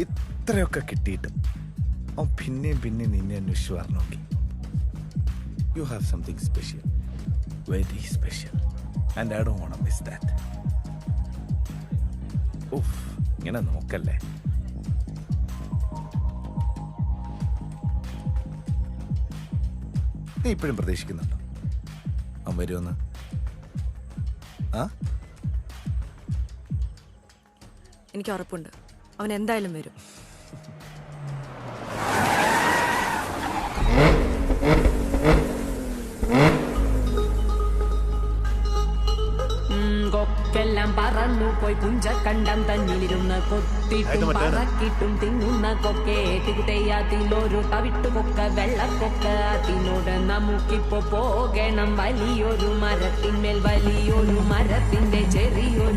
ഇത്രയൊക്കെ കിട്ടിയിട്ടും അവൻ പിന്നെയും നിന്നെ അന്വേഷിച്ചു വരണമെങ്കിൽ you have something special, very special, and I don't want to miss that. ഉഫ്, ഇങ്ങനെ നോക്കല്ലേ. നീ ഇപ്പോഴും പ്രതീക്ഷിക്കുന്നുണ്ടോ അവൻ വരുമെന്ന്? ആ, എനിക്ക് ഉറപ്പുണ്ട് അവൻ എന്തായാലും വരും. കൊക്കെല്ലാം പറന്നു പോയി പുഞ്ചക്കണ്ടം തന്നിലിരുന്ന് കൊത്തിട്ടും പറക്കിട്ടും തിങ്ങുന്ന കൊക്കെ തികുതയ്യാത്തിലൊരു തവിട്ടു കൊക്ക വെള്ളക്കൊക്ക. അതിനോട് നമുക്കിപ്പോ പോകണം വലിയൊരു മരത്തിന്മേൽ, വലിയൊരു മരത്തിന്റെ ചെറിയൊരു